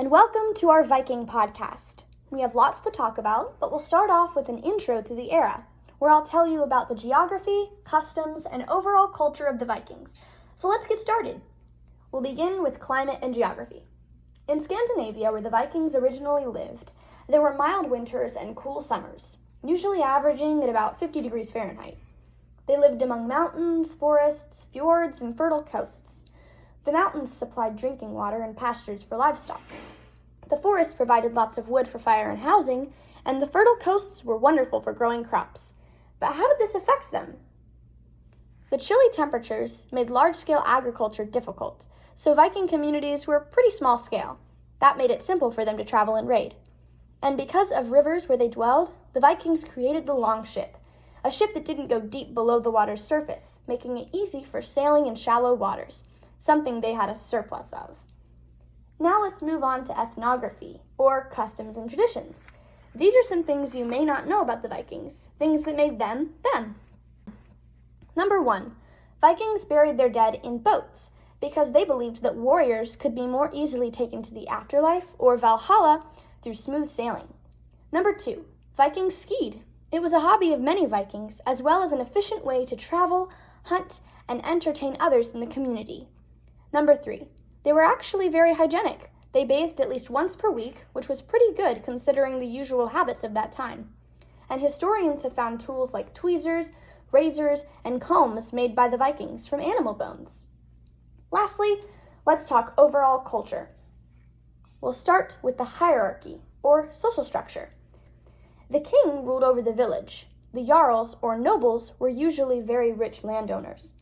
and welcome to our Viking Podcast. We have lots to talk about, but we'll start off with an intro to the era, where I'll tell you about the geography, customs, and overall culture of the Vikings. So let's get started. We'll begin with climate and geography. In Scandinavia, where the Vikings originally lived, there were mild winters and cool summers, usually averaging at about 50 degrees Fahrenheit. They lived among mountains, forests, fjords, and fertile coasts. The mountains supplied drinking water and pastures for livestock. The forests provided lots of wood for fire and housing, and the fertile coasts were wonderful for growing crops. But how did this affect them? The chilly temperatures made large-scale agriculture difficult, so Viking communities were pretty small scale. That made it simple for them to travel and raid. And because of rivers where they dwelled, the Vikings created the longship, a ship that didn't go deep below the water's surface, making it easy for sailing in shallow waters, something they had a surplus of. Now let's move on to ethnography, or customs and traditions. These are some things you may not know about the Vikings, things that made them, them. Number 1, Vikings buried their dead in boats because they believed that warriors could be more easily taken to the afterlife, or Valhalla, through smooth sailing. Number 2, Vikings skied. It was a hobby of many Vikings, as well as an efficient way to travel, hunt, and entertain others in the community. Number 3, they were actually very hygienic. They bathed at least once per week, which was pretty good considering the usual habits of that time. And historians have found tools like tweezers, razors, and combs made by the Vikings from animal bones. Lastly, let's talk overall culture. We'll start with the hierarchy, or social structure. The king ruled over the village. The jarls, or nobles, were usually very rich landowners.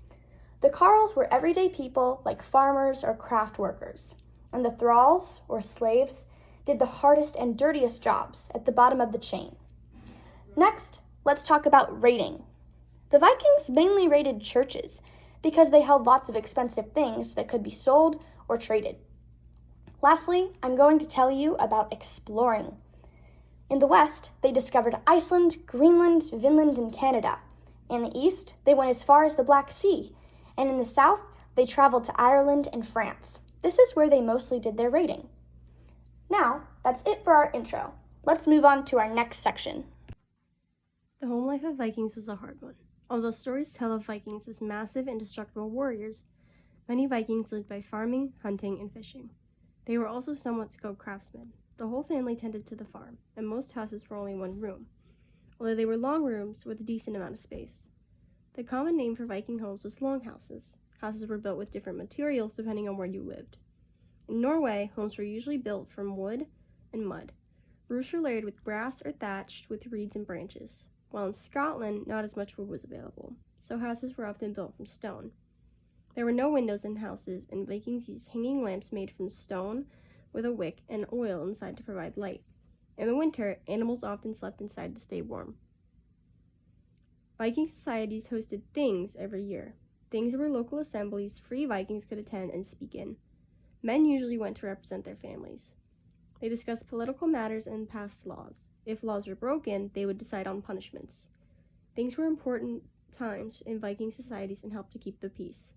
The carls were everyday people like farmers or craft workers, and the thralls, or slaves, did the hardest and dirtiest jobs at the bottom of the chain. Next, let's talk about raiding. The Vikings mainly raided churches because they held lots of expensive things that could be sold or traded. Lastly, I'm going to tell you about exploring. In the west, they discovered Iceland, Greenland, Vinland, and Canada. In the east, they went as far as the Black Sea. And in the south, they traveled to Ireland and France. This is where they mostly did their raiding. Now, that's it for our intro. Let's move on to our next section. The home life of Vikings was a hard one. Although stories tell of Vikings as massive, indestructible warriors, many Vikings lived by farming, hunting, and fishing. They were also somewhat skilled craftsmen. The whole family tended to the farm, and most houses were only one room, although they were long rooms with a decent amount of space. The common name for Viking homes was longhouses. Houses were built with different materials depending on where you lived. In Norway, homes were usually built from wood and mud. Roofs were layered with grass or thatched with reeds and branches, while in Scotland, not as much wood was available, so houses were often built from stone. There were no windows in houses, and Vikings used hanging lamps made from stone with a wick and oil inside to provide light. In the winter, animals often slept inside to stay warm. Viking societies hosted things every year. Things were local assemblies free Vikings could attend and speak in. Men usually went to represent their families. They discussed political matters and passed laws. If laws were broken, they would decide on punishments. Things were important times in Viking societies and helped to keep the peace.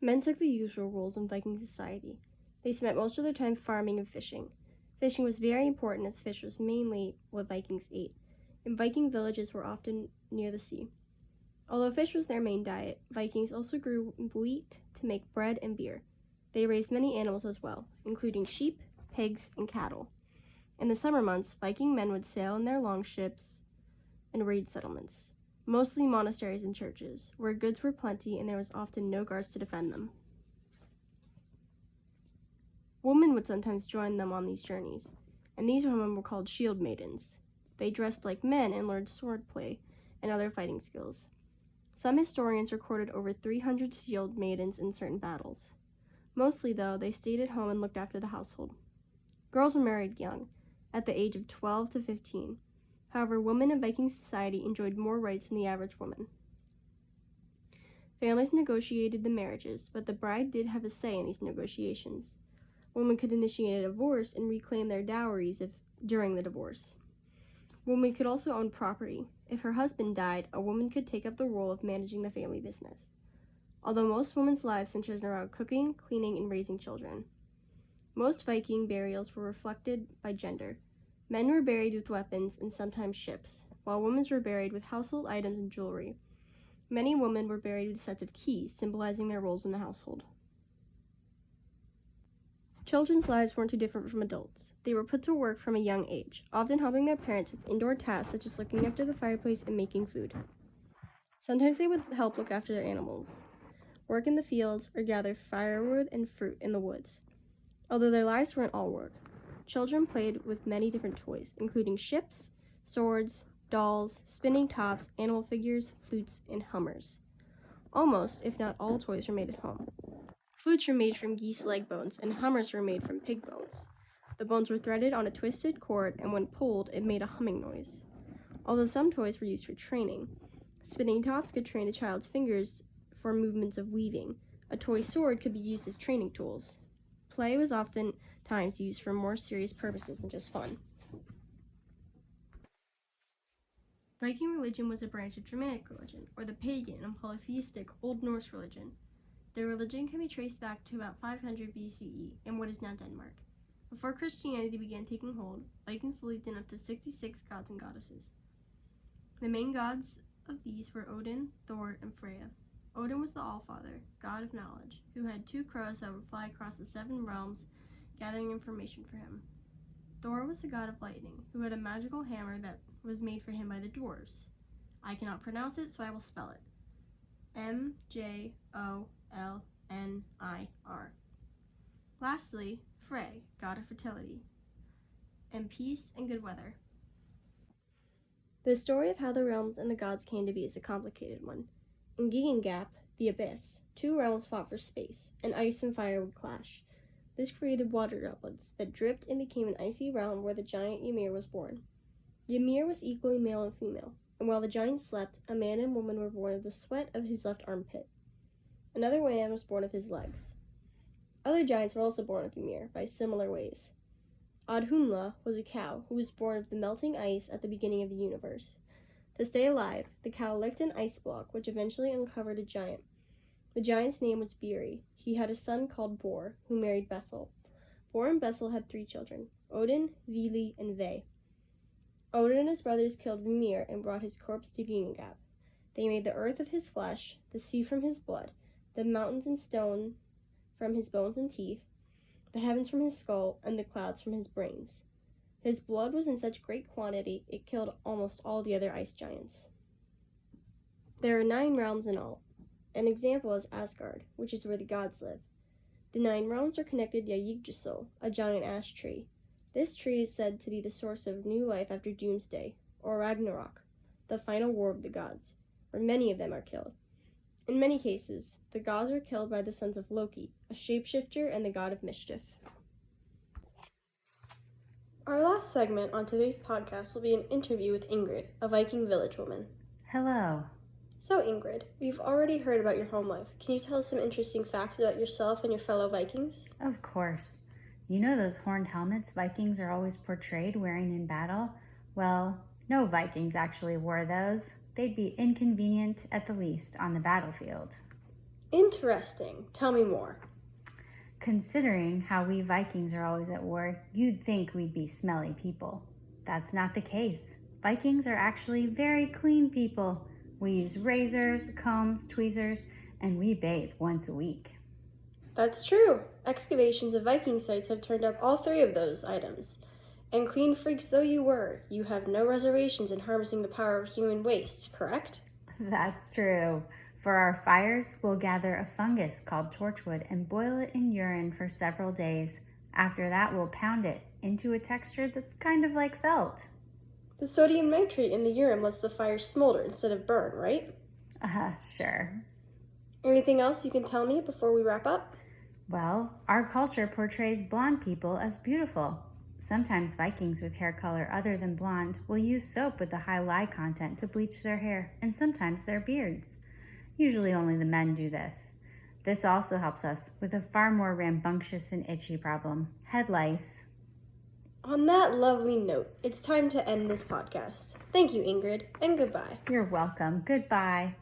Men took the usual roles in Viking society. They spent most of their time farming and fishing. Fishing was very important as fish was mainly what Vikings ate, and Viking villages were often near the sea. Although fish was their main diet, Vikings also grew wheat to make bread and beer. They raised many animals as well, including sheep, pigs, and cattle. In the summer months, Viking men would sail in their longships and raid settlements, mostly monasteries and churches, where goods were plenty and there was often no guards to defend them. Women would sometimes join them on these journeys, and these women were called shield maidens. They dressed like men and learned swordplay and other fighting skills. Some historians recorded over 300 shield maidens in certain battles. Mostly, though, they stayed at home and looked after the household. Girls were married young, at the age of 12 to 15. However, women in Viking society enjoyed more rights than the average woman. Families negotiated the marriages, but the bride did have a say in these negotiations. Women could initiate a divorce and reclaim their dowries during the divorce. Women could also own property. If her husband died, a woman could take up the role of managing the family business. although most women's lives centered around cooking, cleaning, and raising children. Most Viking burials were reflected by gender. Men were buried with weapons and sometimes ships, while women were buried with household items and jewelry. Many women were buried with sets of keys, symbolizing their roles in the household. Children's lives weren't too different from adults. They were put to work from a young age, often helping their parents with indoor tasks such as looking after the fireplace and making food. Sometimes they would help look after their animals, work in the fields, or gather firewood and fruit in the woods. Although their lives weren't all work, children played with many different toys, including ships, swords, dolls, spinning tops, animal figures, flutes, and hummers. Almost, if not all, toys were made at home. Flutes were made from geese leg bones, and hummers were made from pig bones. The bones were threaded on a twisted cord, and when pulled, it made a humming noise. Although some toys were used for training, spinning tops could train a child's fingers for movements of weaving. A toy sword could be used as training tools. Play was oftentimes used for more serious purposes than just fun. Viking religion was a branch of Germanic religion, or the pagan and polytheistic Old Norse religion. Their religion can be traced back to about 500 BCE in what is now Denmark. Before Christianity began taking hold, Vikings believed in up to 66 gods and goddesses. The main gods of these were Odin, Thor, and Freya. Odin was the Allfather, god of knowledge, who had 2 crows that would fly across the 7 realms, gathering information for him. Thor was the god of lightning, who had a magical hammer that was made for him by the dwarves. I cannot pronounce it, so I will spell it. Mjolnir. Lastly, Frey, god of fertility, and peace and good weather. The story of how the realms and the gods came to be is a complicated one. In Gigangap, the abyss, 2 realms fought for space, and ice and fire would clash. This created water droplets that dripped and became an icy realm where the giant Ymir was born. Ymir was equally male and female, and while the giants slept, a man and woman were born of the sweat of his left armpit. Another man was born of his legs. Other giants were also born of Ymir by similar ways. Audhumla was a cow who was born of the melting ice at the beginning of the universe. To stay alive, the cow licked an ice block, which eventually uncovered a giant. The giant's name was Biri. He had a son called Bor, who married Bessel. Bor and Bessel had 3 children, Odin, Vili, and Ve. Odin and his brothers killed Ymir and brought his corpse to Gingangap. They made the earth of his flesh, the sea from his blood, the mountains and stone from his bones and teeth, the heavens from his skull, and the clouds from his brains. His blood was in such great quantity, it killed almost all the other ice giants. There are 9 realms in all. An example is Asgard, which is where the gods live. The 9 realms are connected via Yggdrasil, a giant ash tree. This tree is said to be the source of new life after Doomsday, or Ragnarok, the final war of the gods, where many of them are killed. In many cases, the gods were killed by the sons of Loki, a shapeshifter and the god of mischief. Our last segment on today's podcast will be an interview with Ingrid, a Viking village woman. Hello. So Ingrid, we've already heard about your home life. Can you tell us some interesting facts about yourself and your fellow Vikings? Of course. You know those horned helmets Vikings are always portrayed wearing in battle? Well, no Vikings actually wore those. They'd be inconvenient at the least on the battlefield. Interesting. Tell me more. Considering how we Vikings are always at war, you'd think we'd be smelly people. That's not the case. Vikings are actually very clean people. We use razors, combs, tweezers, and we bathe once a week. That's true. Excavations of Viking sites have turned up all 3 of those items. And clean freaks though you were, you have no reservations in harnessing the power of human waste, correct? That's true. For our fires, we'll gather a fungus called torchwood and boil it in urine for several days. After that, we'll pound it into a texture that's kind of like felt. The sodium nitrate in the urine lets the fire smolder instead of burn, right? Sure. Anything else you can tell me before we wrap up? Well, our culture portrays blonde people as beautiful. Sometimes Vikings with hair color other than blonde will use soap with a high lye content to bleach their hair, and sometimes their beards. Usually only the men do this. This also helps us with a far more rambunctious and itchy problem, head lice. On that lovely note, it's time to end this podcast. Thank you, Ingrid, and goodbye. You're welcome. Goodbye.